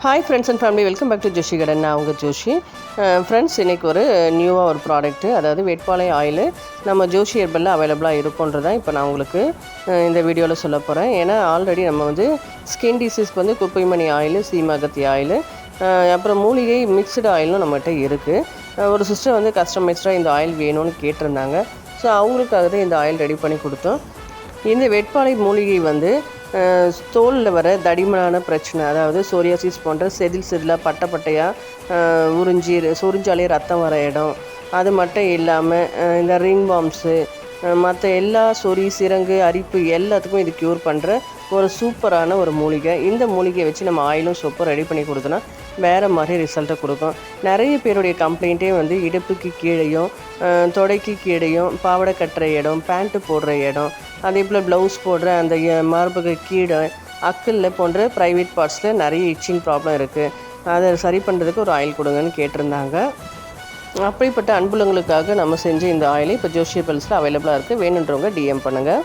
Hi friends and family, welcome back to Joshi கடன். நான் உங்கள் ஜோஷி. ஃப்ரெண்ட்ஸ், இன்றைக்கி ஒரு நியூவாக ஒரு ப்ராடக்ட்டு, அதாவது வேட்பாளை ஆயில் நம்ம ஜோஷி ஹெர்பலில் அவைலபிளாக இருக்குன்றதான் இப்போ நான் உங்களுக்கு இந்த வீடியோவில் சொல்ல போகிறேன். ஏன்னா ஆல்ரெடி நம்ம ஸ்கின் டிசீஸ்க்கு குப்பைமணி ஆயில், சீமகத்தி ஆயில், அப்புறம் மூலிகை மிக்சடு ஆயிலும் நம்மகிட்ட இருக்குது. ஒரு சிஸ்டர் கஸ்டமைஸ்டாக இந்த ஆயில் வேணும்னு கேட்டிருந்தாங்க. ஸோ அவங்களுக்காக தான் இந்த ஆயில் ரெடி பண்ணி கொடுத்தோம். இந்த வேட்பாளை மூலிகை தோலில் வர தடிமனான பிரச்சனை, அதாவது சோரியாசிஸ் போன்ற செதிலாக பட்டையாக உறிஞ்சாலே ரத்தம் வர இடம், அது மட்டும் இல்லாமல் இந்த ரிங் வார்ம்ஸு, மற்ற எல்லா சொறி, சிரங்கு, அரிப்பு எல்லாத்துக்கும் இது க்யூர் பண்ணுற ஒரு சூப்பரான ஒரு மூலிகை. இந்த மூலிகையை வச்சு நம்ம ஆயிலும் சோப்பும் ரெடி பண்ணி கொடுத்தோன்னா வேறு மாதிரி ரிசல்ட்டை கொடுக்கும். நிறைய பேருடைய கம்ப்ளைண்ட்டே இடுப்புக்கு கீழேயும் தொடைக்கு கீழேயும் பாவாடை கட்டுற இடம், பேண்ட்டு போடுற இடம், அதே போல் ப்ளவுஸ் போடுற அந்த மார்புக்கு கீழே, அக்கிளில் போன்ற ப்ரைவேட் பார்ட்ஸில் நிறைய இச்சிங் ப்ராப்ளம் இருக்குது. அதை சரி பண்ணுறதுக்கு ஒரு ஆயில் கொடுங்கன்னு கேட்டிருந்தாங்க. அப்படிப்பட்ட அன்புள்ளங்களுக்காக நம்ம செஞ்ச இந்த ஆயில் இப்போ ஜோஷி ஹெர்பல்ஸில் அவைலபிளாக இருக்குது. வேணுன்றவங்க டிஎம் பண்ணுங்கள்.